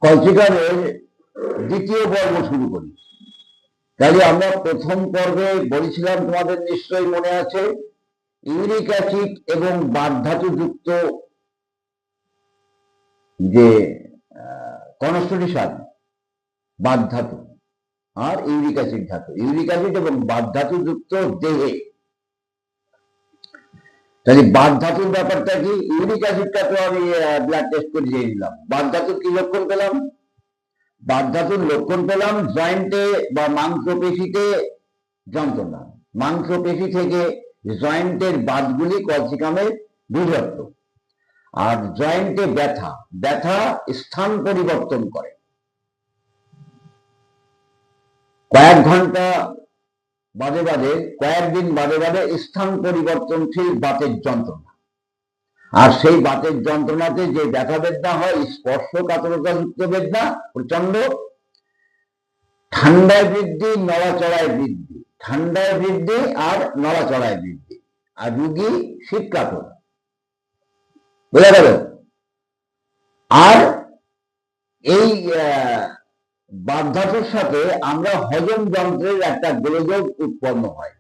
কলচিকামের দ্বিতীয় পর্ব শুরু করি। তাহলে আমরা প্রথম পর্বে বলেছিলাম, তোমাদের নিশ্চয়ই মনে আছে, ইউরিক অ্যাসিড এবং বাতধাতু যুক্ত যে কনস্টিটিউশন, বাতধাতু আর ইউরিক অ্যাসিড ধাতু, ইউরিক অ্যাসিড এবং বাতধাতু যুক্ত দেহে। তাহলে বাতধাতুর ব্যাপারটা কি? ইউরিক অ্যাসিডটা তো আমি ব্লাড টেস্ট করে দিয়ে দিলাম। বাতধাতুর কি লক্ষণ পেলাম? বাতধাতুর লক্ষণ পেলাম জয়েন্টে বা মাংসপেশিতে যন্ত্রণা, মাংসপেশি থেকে জয়েন্টের বাতগুলি কলসিকামে বিভক্ত, আর জয়েন্টে ব্যথা, ব্যথা স্থান পরিবর্তন করে, কয়েক ঘন্টা বাদে বাদে, কয়েকদিন বাদে বাদে স্থান পরিবর্তনশীল বাতের যন্ত্রণা। আর সেই বাতের যন্ত্রণাতে যে ব্যথা বেদনা হয়, স্পর্শকাতরতাযুক্ত বেদনা, প্রচন্ড, ঠান্ডায় বৃদ্ধি, নড়াচড়ায় বৃদ্ধি, ঠান্ডায় বৃদ্ধি আর নড়াচড়ায় বৃদ্ধি, আর রুগী শীতকাতর। বোঝা গেল? আর এই বাতধাতুর সাথে আমরা হজম যন্ত্রের একটা গোলযোগ উৎপন্ন হয়,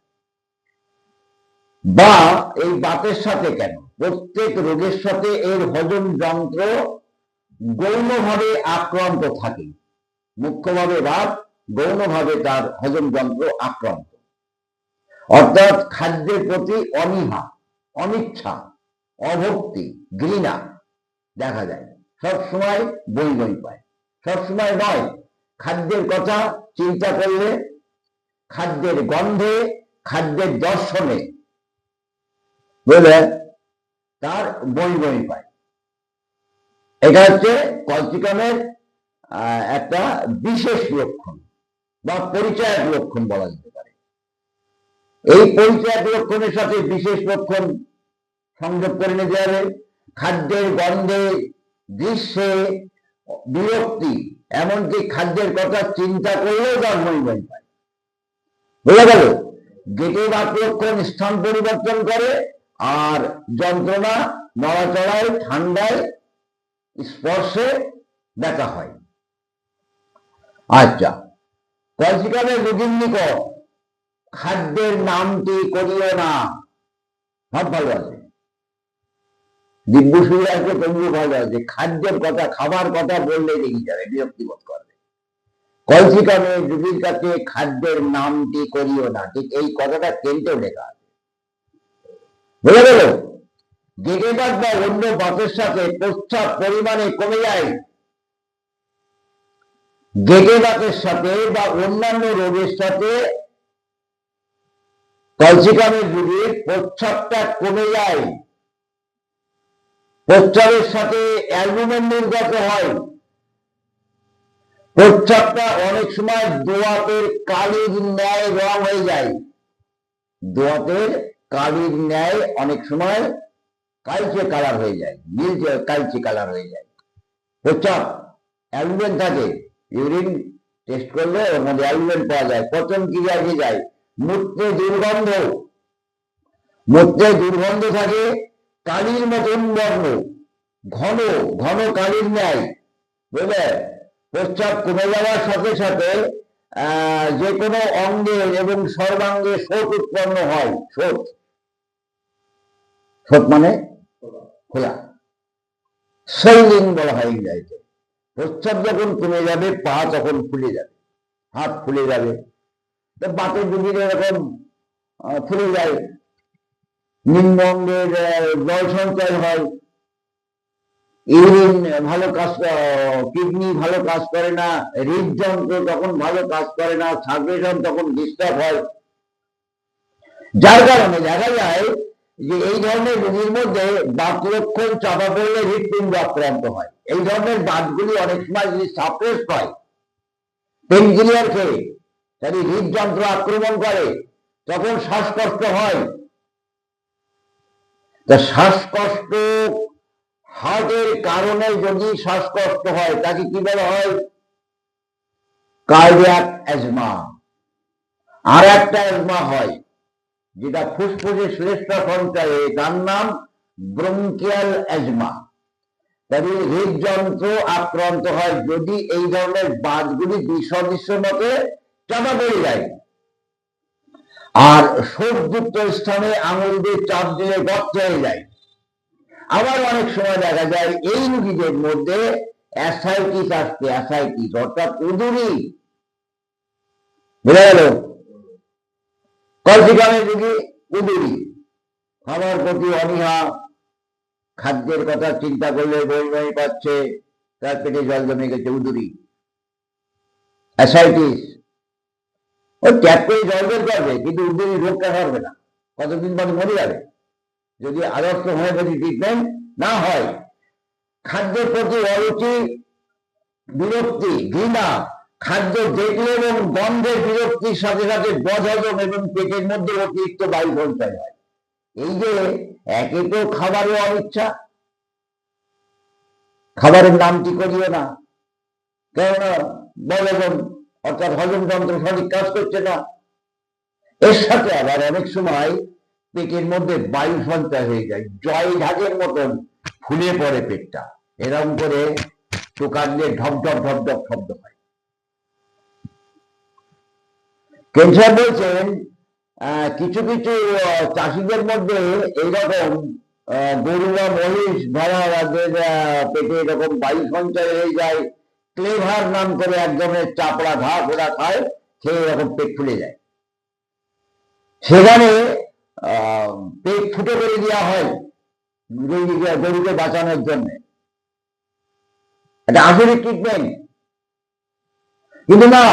বা এই বাতের সাথে কেন, প্রত্যেক রোগের সাথে এর হজম যন্ত্র গৌণভাবে আক্রান্ত থাকে। মুখ্যভাবে বাত, গৌণভাবে তার হজম যন্ত্র আক্রান্ত, অর্থাৎ খাদ্যের প্রতি অনীহা, অনিচ্ছা, অভক্তি, ঘৃণা দেখা যায়। সবসময় বই বই পায়, সবসময় নয়, খাদ্যের কথা চিন্তা করলে, খাদ্যের গন্ধে, খাদ্যের দর্শনে, বুঝলে, তার বই বই পায়। এটা হচ্ছে কলচিকামের একটা বিশেষ লক্ষণ বা পরিচয়ক লক্ষণ বলা যেতে পারে। এই পরিচয়ক লক্ষণের সাথে বিশেষ লক্ষণ সংযোগ করে নিতে হবে। খাদ্যের গন্ধে, দৃশ্যে বিরক্তি, এমনকি খাদ্যের কথা চিন্তা করলেও তার বই বই পায়। বোঝা গেল? গেটে বাত লক্ষণ স্থান পরিবর্তন করে, আর যন্ত্রণা, নড়াচড়ায়, ঠান্ডায়, স্পর্শে ব্যথা হয়। আচ্ছা, কলচিকামের রোগীর নিকট খাদ্যের নামটি করিও না, সব ভালো আছে, দিব্য শুরু আছে, তবুও ভালো আছে, খাদ্যের কথা, খাবার কথা বললে রেগে যাবে, বিরক্তিবোধ করবে। কলচিকামের রোগীর কাছে খাদ্যের নামটি করিও না, ঠিক এই কথাটা কেন্দ্রেও লেখা আছে। বুঝে গেল? গেটে বাত বা অন্য বাতের সাথে প্রস্রাব পরিমাণে কমে যায়, গেটে বাতের সাথে বা অন্যান্য রোগের সাথে কলচিকামের রোগীর প্রস্রাবটা কমে যায়, প্রস্রাবের সাথে অ্যালবুমিন নির্গত হয়, প্রস্রাবটা অনেক সময় দোয়াতের কালির ন্যায় রং হয়ে যায়, দোয়াতের কালির ন্যায় অনেক সময় কালচে কালার হয়ে যায়, নীলচে কালচে কালার হয়ে যায়। প্রস্রাব অ্যালবুমিন থাকে, ইউরিন টেস্ট করলে ওর মধ্যে অ্যালবুমিন পাওয়া যায়, পচন ক্রিয়া হয়ে যায়, মূত্রে দুর্গন্ধ, মূত্রে দুর্গন্ধ থাকে, কালির মতন বর্ণ, ঘন ঘন কালির ন্যায়। বুঝলে? প্রস্রাব কমে যাওয়ার সাথে সাথে যে কোনো অঙ্গে এবং সর্বাঙ্গে শোথ উৎপন্ন হয়। শোথ, শোথ মানে খোলা, সোয়েলিং বলা হয় ইংরেজিতে। প্রস্রাব যখন কমে যাবে, পা তখন ফুলে যাবে, হাত ফুলে যাবে, বাতের রোগীর এরকম ফুলে যায়, নিম্ন অঙ্গের জল সঞ্চয় হয়, ইউরিন ভালো কাজ, কিডনি ভালো কাজ করে না, হৃদযন্ত্র তখন ভালো কাজ করে না, সার্কুলেশন তখন ডিস্টার্ব হয়। যার কারণে দেখা যায় যে এই ধরনের রোগীর মধ্যে বাত লক্ষণ চাপা পড়লে হৃৎপিণ্ড আক্রান্ত হয়। এই ধরনের বাতগুলি অনেক সময় যদি সাপ্রেস হয়, পেনকিলিয়ার খেয়ে, তাহলে হৃদযন্ত্র আক্রমণ করে, তখন শ্বাসকষ্ট হয়। তা শ্বাসকষ্ট, হার্টের কারণে যদি শ্বাসকষ্ট হয়, তাকে কি বলা হয়? Cardiac asthma. আর একটা অ্যাজমা হয় যেটা ফুসফুসে শ্লেষ্মা সঞ্চয়ে, তার নাম ব্রঙ্কিয়াল অ্যাজমা। তবে হৃদযন্ত্র আক্রান্ত হয় যদি এই ধরনের বাঁধগুলি বিসদৃশ্য মতে চাপা পড়ে যায়, আর শোধযুক্ত স্থানে আঙুল দিয়ে চাপ দিলে গর্ত হয়ে যায়। আবার অনেক সময় দেখা যায় এই রোগীদের মধ্যে অ্যাসাইটিস আসছে, অ্যাসাইটিস অর্থাৎ উদুরি, বোঝা গেল? কলসিকামের রোগী উদুরি, খাবার প্রতি অনীহা, খাদ্যের কথা চিন্তা করলে বই পাচ্ছে, তার পেটে জল জমে গেছে, উদুরি, অ্যাসাইটিস। ও ট্যাপ করে জল বের করবে কিন্তু উদুরি রোগটা করবে না, কতদিন পর মরে যাবে যদি আদর্শ হোমিওপ্যাথি ট্রিটমেন্ট না হয়। খাদ্যের প্রতি অরুচি, বিরক্তি, ঘৃণা, খাদ্য দেখলে এবং গন্ধের বিরক্তির সাথে সাথে বদহজম এবং পেটের মধ্যে অতিরিক্ত বায়ু সঞ্চয় হয়। এই যে একে তো খাবারও অনিচ্ছা, খাবারের নামটি করিও না, কেননা বদহজম অর্থাৎ হজম যন্ত্র সঠিক কাজ করছে না। এর সাথে আবার অনেক সময় পেটের মধ্যে বায়ু সঞ্চয় হয়ে যায়, জয় ঢাকের মতন ফুলে পড়ে পেটটা, এরকম করে টোকান দিয়ে ঢপঢপ ঢপঢপ শব্দ হয়। কেন্সার বলছেন কিছু কিছু চাষিদের মধ্যে এইরকম গরু বা মহিষ ভেড়াদের পেটে এরকম বায়ু সঞ্চয় হয়ে যায়, ক্লেভার নাম করে এক ধরনের চাপড়া ঘাস ওরা খায়, খেয়ে এরকম পেট ফুলে যায়, সেখানে পেট ফুটে করে দেওয়া হয় গরুকে বাঁচানোর জন্য। এটা আসলে ট্রিটমেন্ট, কিন্তু না,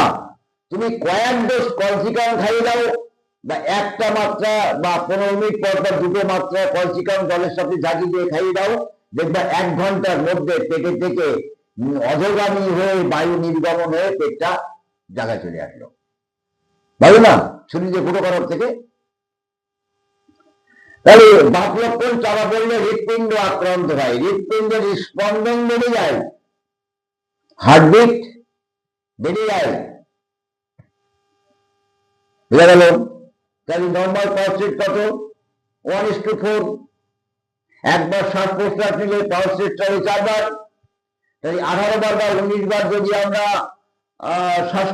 তুমি কয়েক ডোজ কলসিকাম খাইয়ে দাও, বা একটা মাত্রা বা 15 মিনিট পর পর 2টো মাত্রা কলসিকাম জলের সাথে ঝাঁকি দিয়ে খাইয়ে দাও, দেখবা 1 ঘন্টার মধ্যে পেটে থেকে অধোগামী হয়ে বায়ু নির্গমন হয়ে পেটটা জায়গায় চলে আসলো, ভালো না? শরীরে ফুটো করার থেকে। তাহলে বাত লক্ষণ চাপা পড়লে হৃৎপিণ্ড আক্রান্ত হয়, হৃৎপিণ্ডের স্পন্দন বেড়ে যায়, হার্টবিট বেড়ে যায়, বুঝা গেল? তাহলে নর্মাল পালস রেট কত? 1:4। একবার শ্বাস প্রশ্বাস নিলে পালস রেট চলে 4 বার, তাই 18 বার বা 19 বার যদি আমরা শ্বাস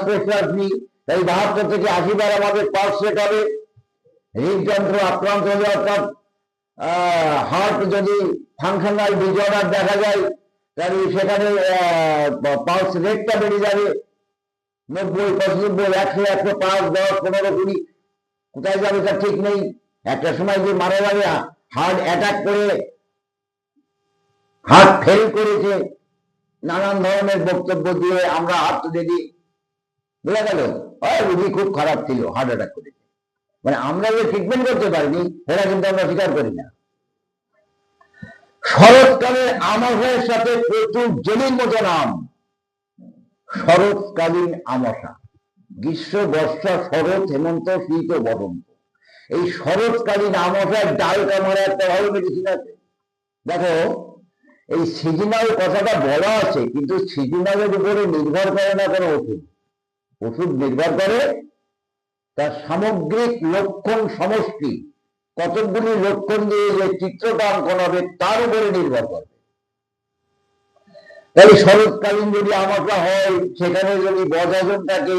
প্রশ্বাস নিই, তাই 72 থেকে 80 বার আমাদের পালস রেট হবে। হৃদযন্ত্র আক্রান্ত হলে অর্থাৎ হার্ট যদি ফাংশনাল ডিসঅর্ডার দেখা যায়, তাহলে সেখানে পালস রেটটা বেড়ে যাবে 90, 95, 100, 105, 10, 15, 20, কোথায় যাবে তার ঠিক নেই। একটা সময় যে মারা যাবে, হার্ট অ্যাটাক করে, হার্ট ফেল করেছে, নানান ধরনের বক্তব্য দিয়ে আমরা হাত তুলে দিই, বোঝা গেল? রোগী খুব খারাপ ছিল, হার্ট অ্যাটাক করেছে, মানে আমরা যে ট্রিটমেন্ট করতে পারিনি সেটা কিন্তু আমরা স্বীকার করি না। শরৎকালে আমাশয়ের সাথে প্রচুর জেলির মতো নাম, শরৎকালীন আমাশা, গ্রীষ্ম, বর্ষা, শরৎ, হেমন্ত, শীত ও বসন্ত। এই শরৎকালীন আমাশার ডাল কামড়া একটা ভালো মেডিসিন আছে। দেখো, এই সিজনাল কথাটা বলা আছে, কিন্তু সিজনালের উপরে নির্ভর করে না কোনো ওষুধ, ওষুধ নির্ভর করে তার সামগ্রিক লক্ষণ সমষ্টি, কতগুলি লক্ষণ দিয়ে যে চিত্রটা অঙ্কন হবে তার উপরে নির্ভর করবে। তাই শরৎকালীন যদি আমাশা হয়, সেখানে যদি বদহজম থাকে,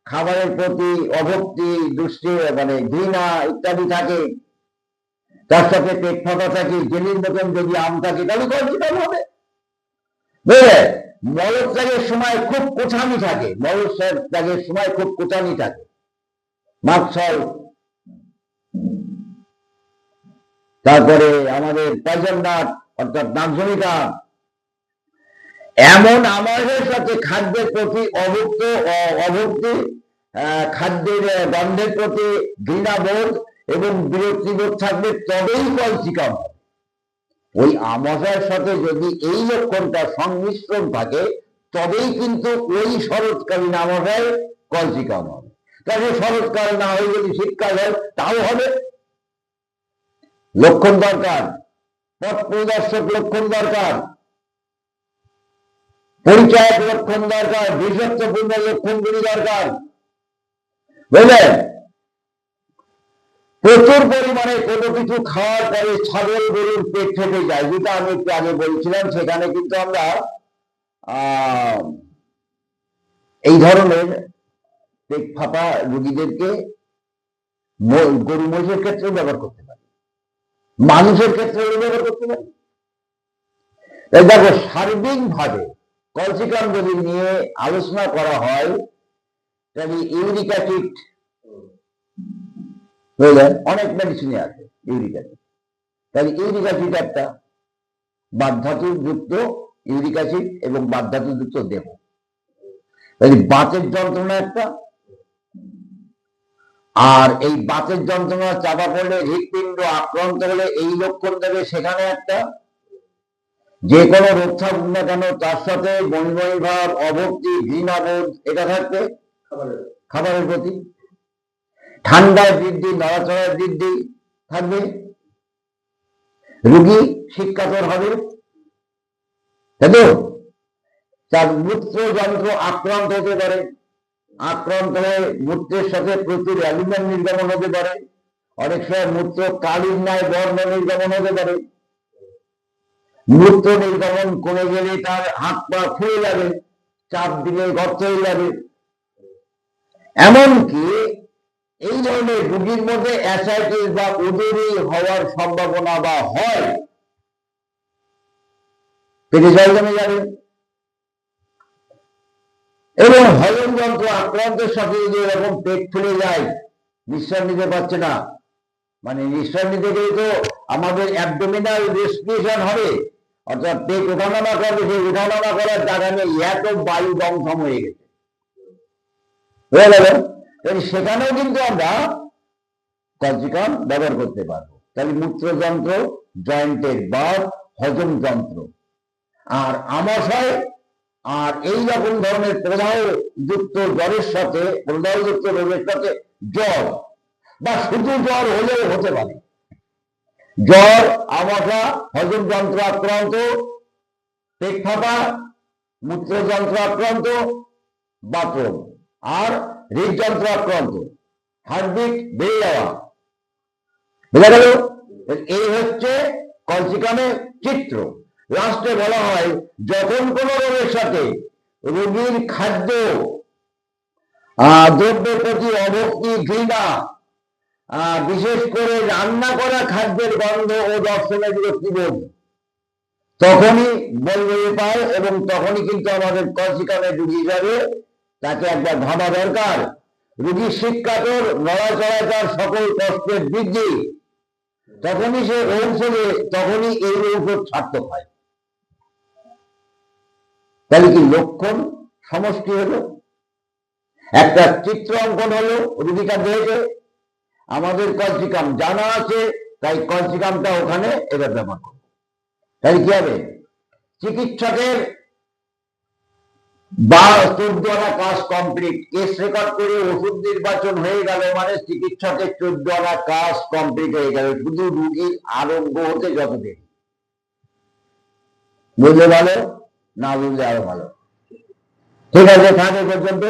খাবারের প্রতি অভক্তি, দুষ্টি মানে ঘৃণা ইত্যাদি থাকে, তার সাথে পেট ফাঁকা থাকে, জেলির মতন যদি আম থাকে, তাহলে কলসিকাম হবে। বুঝলে? মলত্যাগের সময় খুব কোঠানি থাকে, মলত্যাগের সময় খুব কোঠানি থাকে, মাকসল, তারপরে আমাদের পয়জন নাট অর্থাৎ নাকজনিকা, এমন আমাদের সাথে খাদ্যের প্রতি অভক্তি, খাদ্যের গন্ধের প্রতি ঘৃণাবোধ এবং বিরক্তিবোধ থাকবে, তবেই কলসিকাম হবে। ওই আমাশার সাথে যদি এই লক্ষণটা সংমিশ্রণ থাকে, তবেই কিন্তু ওই শরৎকালীন আমাশায় কলসিকাম হবে। তাহলে শরৎকাল না হয়ে যদি শীতকাল হয় তাও হবে। লক্ষণ দরকার, পথ প্রদর্শক লক্ষণ দরকার, পরিচয়ক লক্ষণ দরকার, বিশ্বত্বপূর্ণ লক্ষণগুলি দরকার, বুঝলেন? প্রচুর পরিমাণে কোনো কিছু খাওয়ার পরে ছাগল গরুর পেট ফেটে যায়, যেটা আমি একটু আগে বলছিলাম। সেখানে কিন্তু আমরা এই ধরনের পেট ফাঁপা রোগীদেরকে গরু মহিষের ক্ষেত্রে ব্যবহার করতে পারি, মানুষের ক্ষেত্রে ব্যবহার করতে পারি। তাই দেখো, সার্বিকভাবে ক্যালসিয়াম যদি নিয়ে আলোচনা করা হয়, তাহলে ইউরিক অ্যাসিড অনেক মেডিসিনে আছে ইউরিক অ্যাসিড। তাহলে ইউরিক অ্যাসিড একটা, বাতধাতু যুক্ত ইউরিক অ্যাসিড এবং বাতধাতু যুক্ত দেব। তাহলে বাতের যন্ত্রণা একটা, আর এই বাতের যন্ত্রণা চাপা পড়লে, হৃৎপিণ্ড আক্রান্ত হলে এই লক্ষণ দেবে, সেখানে একটা। যে কোনো রোগ থাকুক না কেন, তার সাথে বমিবমি ভাব, অভক্তি, ঘৃণাবোধ এটা থাকবে খাবারের প্রতি। ঠান্ডার বৃদ্ধি, নড়াচড়ার বৃদ্ধি থাকবে, রোগী শীতকাতর হবে, তাই তো? তার মূত্র যন্ত্র আক্রান্ত হতে পারে, আক্রান্ত হয়ে মূত্রের সাথে প্রচুর অ্যালুমিনিয়াম নির্গমন হতে পারে, অনেক সময় মূত্র কালির ন্যায় বর্ণ নির্গমন হতে পারে। মূত্র নির্গমন কমে গেলে তার হাত পা ফুলে যাবে, চাপ দিলে গর্ত হয়ে যাবে। এমনকি এই ধরনের রোগীর মধ্যে অ্যাসাইটিস বা উদরি হওয়ার সম্ভাবনা বা হয়, পেটে জল জমে যাবে। এবং হজম যন্ত্র আক্রান্তের সাথে যদি এরকম পেট ফুলে যায়, নিঃশ্বাস নিতে পারছে না, মানে নিঃশ্বাস নিতে গেলে তো আমাদের অ্যাবডোমিনাল রেসপিরেশন হবে, অর্থাৎ পেট ওঠানামা করবে, সেই ওঠানামা করার জায়গা নেই, এত বায়ু দমথম হয়ে গেছে, হয়ে গেল। সেখানেও কিন্তু আমরা ক্যালসিয়াম ব্যবহার করতে পারবো। তাহলে মূত্রযন্ত্র, জয়েন্টের বাত, হজম যন্ত্র, আর আমাশয়, আর এই রকম ধরনের প্রদাহযুক্ত জ্বরের সাথে, প্রদাহযুক্ত রোগের সাথে জ্বর, বা শুধু জ্বর হলেও হতে পারে। জ্বর, আমাশা, হজম যন্ত্র আক্রান্ত, পেট ফাঁপা, মূত্রযন্ত্র আক্রান্ত, বাথরুম, আর হৃদযন্ত্র আক্রান্ত, হার্টবিট বেড়ে যাওয়া, বোঝা গেল? এই হচ্ছে ক্যালসিয়ামের চিত্র। লাস্টে বলা হয়, যখন কোন রোগের সাথে রোগীর খাদ্য দ্রব্যের প্রতি অভক্তি, ঘৃণা, বিশেষ করে রান্না করা খাদ্যের গন্ধ ও দর্শনের বিরক্তিবোধ, তখনই বলবই পায়, এবং তখনই কিন্তু আমাদের ক্যালসিয়ামের রোগী হিসাবে তাকে একবার ভাবা দরকার। রোগীর শীতকাতর, নড়াচড়ায় তার সকল কষ্টের বৃদ্ধি, তখনই সে ঔষধে, তখনই এই ঔষধ সার্থক হয়। তাহলে কি লক্ষণ সমষ্টি হলো, একটা চিত্র অঙ্কন হলো, রোগীটা দেখে আমাদের ক্যালসিয়াম জানা আছে, তাই ক্যালসিয়ামটা ওখানে এবার ব্যবহার করবো। তাহলে কি হবে? চিকিৎসকের 14 আনা কাজ কমপ্লিট, কেস রেকর্ড করে ওষুধ নির্বাচন হয়ে গেল, মানে চিকিৎসকের 14 আনা কাজ কমপ্লিট হয়ে গেল, শুধু রোগীর আরোগ্য হতে যত দেরি। বুঝলে ভালো, না বুঝলে আরো ভালো। ঠিক আছে, থাকে পর্যন্ত।